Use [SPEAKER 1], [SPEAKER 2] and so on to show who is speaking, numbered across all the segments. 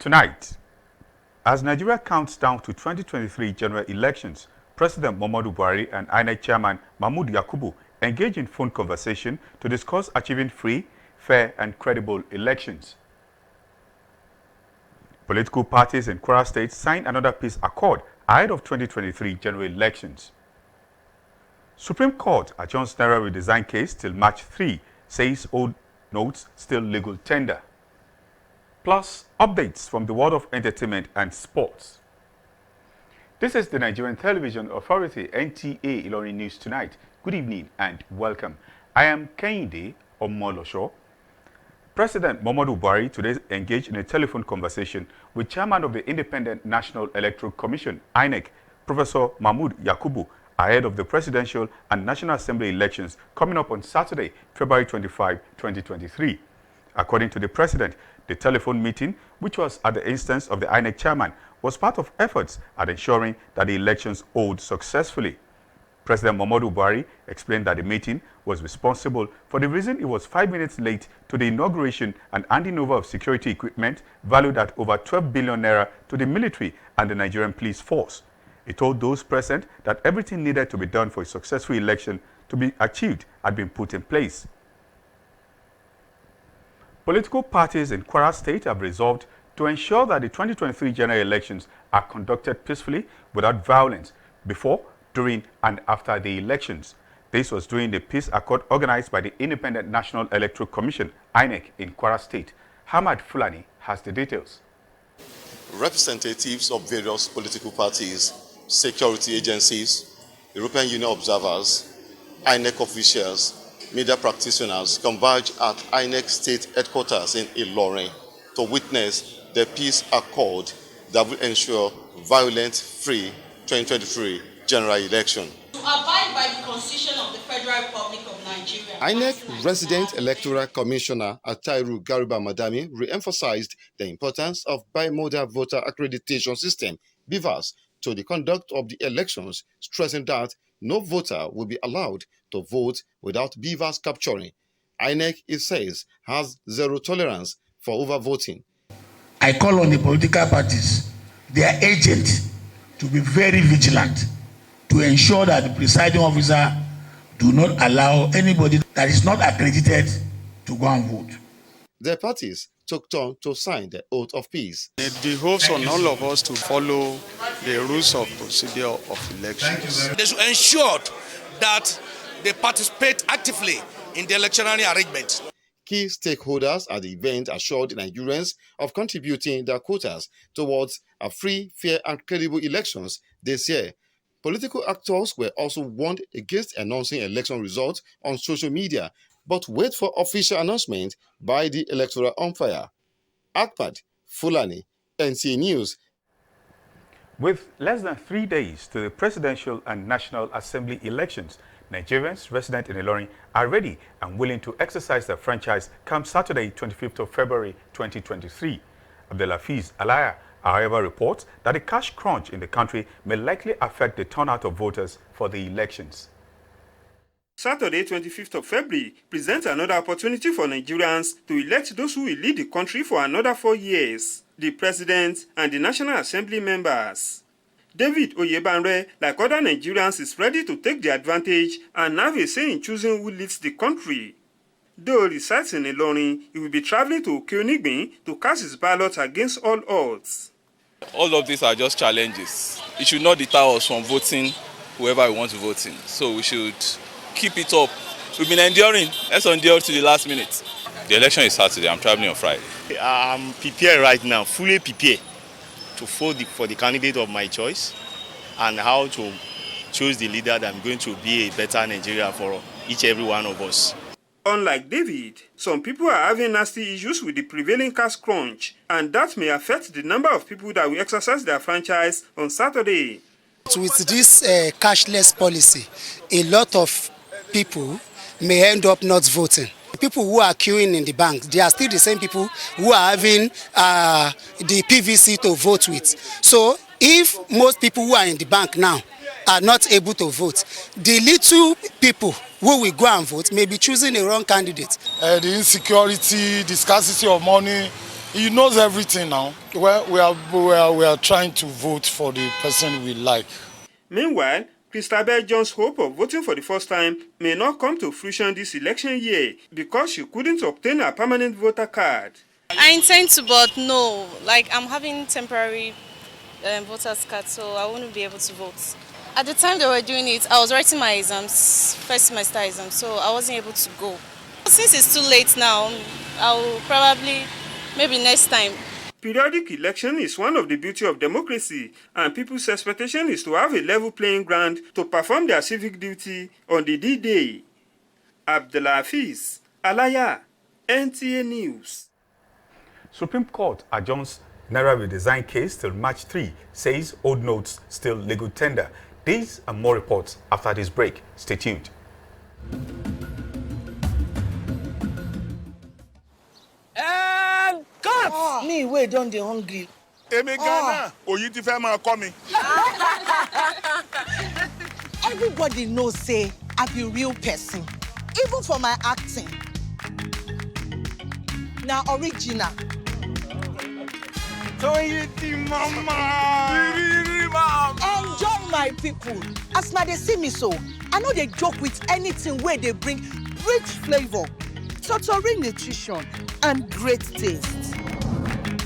[SPEAKER 1] Tonight, as Nigeria counts down to 2023 general elections, President Muhammadu Buhari and INEC Chairman Mahmood Yakubu engage in phone conversation to discuss achieving free, fair and credible elections. Political parties in Kwara State signed another peace accord ahead of 2023 general elections. Supreme Court adjourns Naira redesign case till March 3, says old notes still legal tender. Plus, updates from the world of entertainment and sports. This is the Nigerian Television Authority, NTA ILORIN News Tonight. Good evening and welcome. I am Kehinde Omolosho. President Muhammadu Buhari today engaged in a telephone conversation with Chairman of the Independent National Electoral Commission, INEC, Professor Mahmood Yakubu, ahead of the presidential and National Assembly elections coming up on Saturday, February 25, 2023. According to the president, the telephone meeting, which was at the instance of the INEC chairman, was part of efforts at ensuring that the elections hold successfully. President Muhammadu Buhari explained that the meeting was responsible for the reason it was 5 minutes late to the inauguration and handing over of security equipment valued at over 12 billion naira to the military and the Nigerian police force. He told those present that everything needed to be done for a successful election to be achieved had been put in place. Political parties in Kwara State have resolved to ensure that the 2023 general elections are conducted peacefully without violence before, during and after the elections. This was during the peace accord organized by the Independent National Electoral Commission, INEC, in Kwara State. Hamad Fulani has the details.
[SPEAKER 2] Representatives of various political parties, security agencies, European Union observers, INEC officials, media practitioners converge at INEC state headquarters in Ilorin to witness the peace accord that will ensure violent, free 2023 general election.
[SPEAKER 3] To abide by the Constitution of the Federal Republic of Nigeria.
[SPEAKER 2] INEC Resident Electoral Commissioner Atairu Gariba Madami re-emphasized the importance of bimodal voter accreditation system, BVAS, to the conduct of the elections, stressing that no voter will be allowed to vote without BVAS capturing. INEC, it says, has zero tolerance for overvoting.
[SPEAKER 4] I call on the political parties, their agents, to be very vigilant to ensure that the presiding officer do not allow anybody that is not accredited to go and vote.
[SPEAKER 2] The parties took turn to sign the oath of peace.
[SPEAKER 5] It behoves on all of us to follow the rules of procedure of elections.
[SPEAKER 6] They should ensure that they participate actively in the electionary arrangement.
[SPEAKER 2] Key stakeholders at the event assured Nigerians of contributing their quotas towards a free, fair and credible elections this year. Political actors were also warned against announcing election results on social media, but wait for official announcement by the electoral umpire. Ahmad Fulani, NTA News.
[SPEAKER 1] With less than 3 days to the presidential and National Assembly elections, Nigerians resident in Ilorin are ready and willing to exercise their franchise come Saturday, 25th of February 2023. Abdelafiz Alaya, however, reports that the cash crunch in the country may likely affect the turnout of voters for the elections.
[SPEAKER 7] Saturday, 25th of February, presents another opportunity for Nigerians to elect those who will lead the country for another 4 years, the President and the National Assembly members. David Oyebanre, like other Nigerians, is ready to take the advantage and have a say in choosing who leads the country. Though he resides in Ilorin, he will be traveling to Okeonigbin to cast his ballot against all odds.
[SPEAKER 8] All of these are just challenges. It should not deter us from voting whoever we want to vote in. So we should keep it up. We've been enduring. Let's endure to the last minute. The election is Saturday. I'm traveling on Friday.
[SPEAKER 9] I'm prepared right now, fully prepared to vote for the candidate of my choice and how to choose the leader that I'm going to be a better Nigeria for each every one of us.
[SPEAKER 7] Unlike David, some people are having nasty issues with the prevailing cash crunch, and that may affect the number of people that will exercise their franchise on Saturday.
[SPEAKER 10] With this cashless policy, a lot of people may end up not voting. People who are queuing in the bank, they are still the same people who are having the PVC to vote with. So if most people who are in the bank now are not able to vote, the little people who will go and vote may be choosing a wrong candidate.
[SPEAKER 11] The insecurity, the scarcity of money, He knows everything now. Well, we are trying to vote for the person we like.
[SPEAKER 7] Meanwhile, Christabel John's hope of voting for the first time may not come to fruition this election year because she couldn't obtain a permanent voter card.
[SPEAKER 12] I intend to, but no, like I'm having temporary voter's card, so I wouldn't be able to vote. At the time they were doing it, I was writing my exams, first semester exams, so I wasn't able to go. Since it's too late now, I'll probably, maybe next time.
[SPEAKER 7] Periodic election is one of the beauty of democracy, and people's expectation is to have a level playing ground to perform their civic duty on the D-Day. Abdelafiz Alaya, NTA News.
[SPEAKER 1] Supreme Court adjourns Naira redesign case till March 3, says old notes still legal tender. These and more reports after this break. Stay tuned.
[SPEAKER 13] God! Me, wait, don't they hungry? Everybody knows, say, I be real person. Even for my acting. Now, original. Enjoy my people. As now they see me so, I know they joke with anything where they bring rich flavor, total nutrition, and great taste.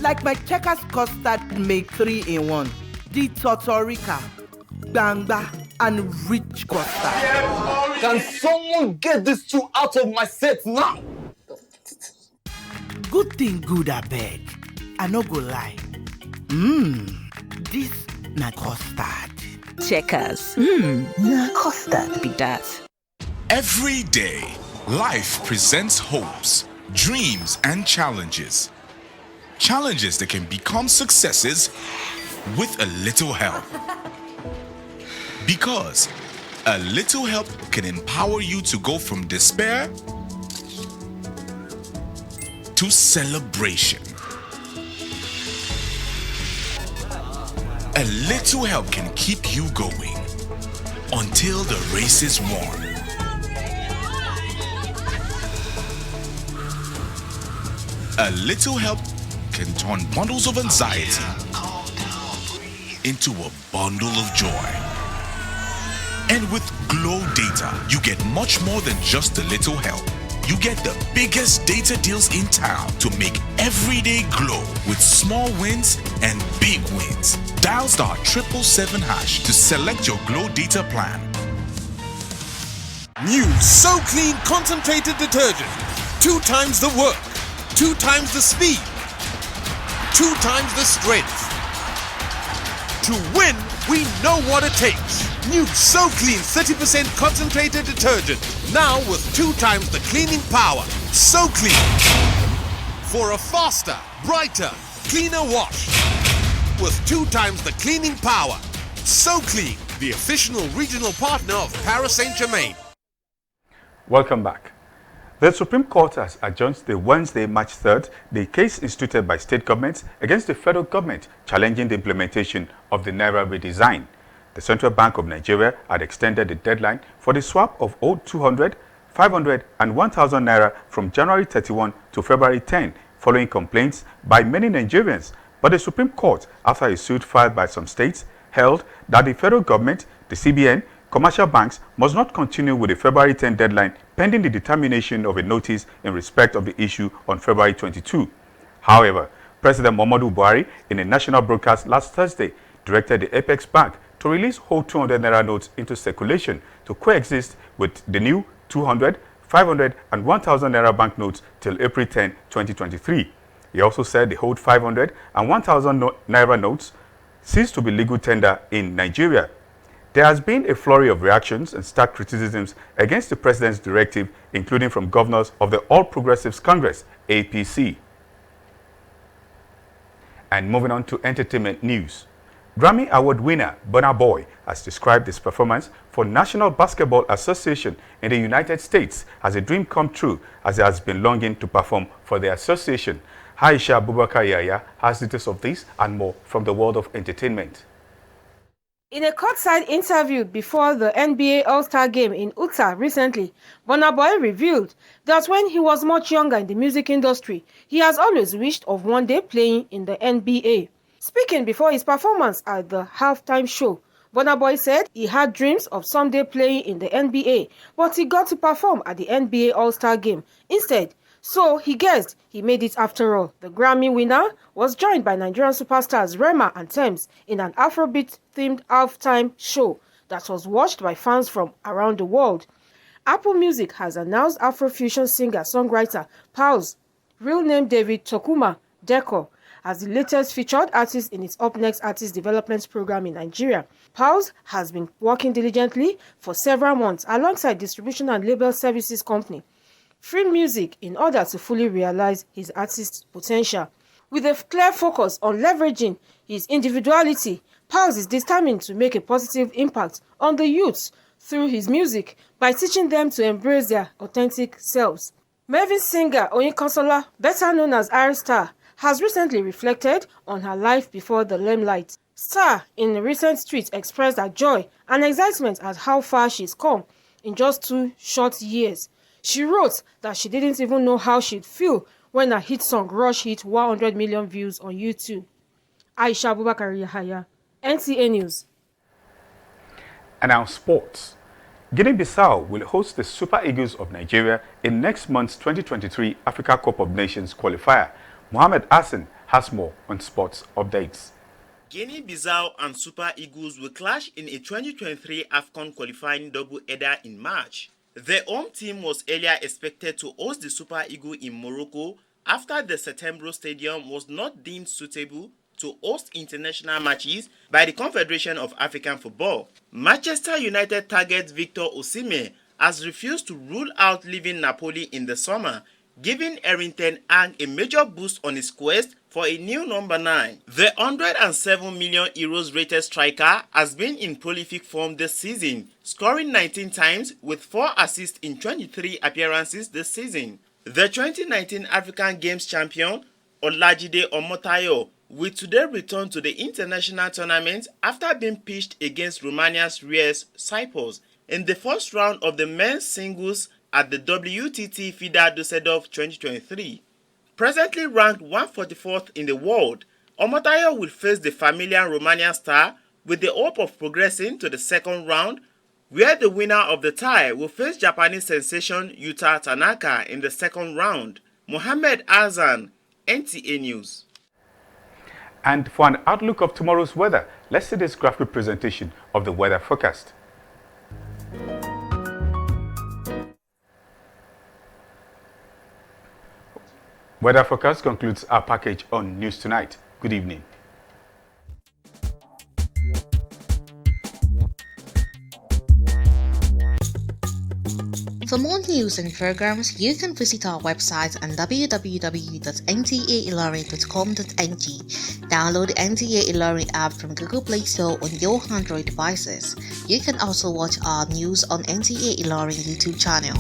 [SPEAKER 13] Like my Checkers custard make 3-in-1. The Totorica, Banga, and rich custard.
[SPEAKER 14] Can someone get these two out of my set now?
[SPEAKER 13] Good thing good, I beg. I no go lie. This na custard.
[SPEAKER 15] Checkers. Na custard be that.
[SPEAKER 16] Every day, life presents hopes, dreams, and challenges. Challenges that can become successes with a little help. Because a little help can empower you to go from despair to celebration. A little help can keep you going until the race is won. A little help can turn bundles of anxiety into a bundle of joy. And with Glow Data, you get much more than just a little help. You get the biggest data deals in town to make every day glow with small wins and big wins. Dial *777# to select your Glow Data plan.
[SPEAKER 17] New So Clean concentrated detergent. 2 times the work, 2 times the speed, 2 times the strength. To win, we know what it takes. New So Clean 30% concentrated detergent. Now with 2 times the cleaning power. So Clean. For a faster, brighter, cleaner wash. With 2 times the cleaning power. So Clean, the official regional partner of Paris Saint-Germain.
[SPEAKER 1] Welcome back. The Supreme Court has adjourned the Wednesday, March 3rd, the case instituted by state governments against the federal government challenging the implementation of the Naira redesign. The Central Bank of Nigeria had extended the deadline for the swap of old 200, 500 and 1,000 Naira from January 31 to February 10, following complaints by many Nigerians. But the Supreme Court, after a suit filed by some states, held that the federal government, the CBN, commercial banks must not continue with the February 10 deadline pending the determination of a notice in respect of the issue on February 22. However, President Muhammadu Buhari, in a national broadcast last Thursday, directed the Apex Bank to release whole 200 Naira notes into circulation to coexist with the new 200, 500 and 1,000 Naira banknotes till April 10, 2023. He also said the whole 500 and 1,000 Naira notes ceased to be legal tender in Nigeria. There has been a flurry of reactions and stark criticisms against the president's directive, including from governors of the All Progressives Congress, APC. And moving on to entertainment news. Grammy Award winner Burna Boy has described his performance for National Basketball Association in the United States as a dream come true, as he has been longing to perform for the association. Aisha Abubakar Yaya has details of this and more from the world of entertainment.
[SPEAKER 18] In a courtside interview before the NBA All-Star Game in Utah recently, Burna Boy revealed that when he was much younger in the music industry, he has always wished of one day playing in the NBA. Speaking before his performance at the halftime show, Burna Boy said he had dreams of someday playing in the NBA, but he got to perform at the NBA All-Star Game instead. So he guessed he made it after all. The Grammy winner was joined by Nigerian superstars Rema and Tems in an Afrobeat-themed halftime show that was watched by fans from around the world. Apple Music has announced Afrofusion singer-songwriter Pulse, real name David Tokuma Deco, as the latest featured artist in its Up Next Artist Development Program in Nigeria. Pulse has been working diligently for several months alongside distribution and label services company Free Music in order to fully realize his artist's potential. With a clear focus on leveraging his individuality, Pulse is determined to make a positive impact on the youths through his music by teaching them to embrace their authentic selves. Melvin singer Oyinkansola, better known as R Star, has recently reflected on her life before the limelight. Star, in a recent tweet, expressed her joy and excitement at how far she's come in just 2 short years. She wrote that she didn't even know how she'd feel when her hit song Rush hit 100 million views on YouTube. Aisha Abubakar Yahaya, NTA News.
[SPEAKER 1] And now sports. Guinea-Bissau will host the Super Eagles of Nigeria in next month's 2023 Africa Cup of Nations qualifier. Mohamed Hassan has more on sports updates.
[SPEAKER 19] Guinea-Bissau and Super Eagles will clash in a 2023 AFCON qualifying double-header in March. The home team was earlier expected to host the Super Eagles in Morocco after the Setembro Stadium was not deemed suitable to host international matches by the Confederation of African Football. Manchester United target Victor Osimhen has refused to rule out leaving Napoli in the summer, giving Erik ten Hag a major boost on his quest for a new number 9. The €107 million rated striker has been in prolific form this season, scoring 19 times with 4 assists in 23 appearances this season. The 2019 African Games champion, Olajide Omotayo, will today return to the international tournament after being pitched against Romania's Rias Cyprus in the first round of the men's singles at the WTT FIDA Düsseldorf 2023. Presently ranked 144th in the world, Omotayo will face the familiar Romanian star with the hope of progressing to the second round, where the winner of the tie will face Japanese sensation Yuta Tanaka in the second round. Mohamed Hassan, NTA News.
[SPEAKER 1] And for an outlook of tomorrow's weather, let's see this graphic presentation of the weather forecast. Weather forecast concludes our package on News Tonight. Good evening.
[SPEAKER 20] For more news and programs, you can visit our website on www.ntailorin.com.ng. Download the NTA ILORIN app from Google Play Store on your Android devices. You can also watch our news on NTA ILORIN YouTube channel.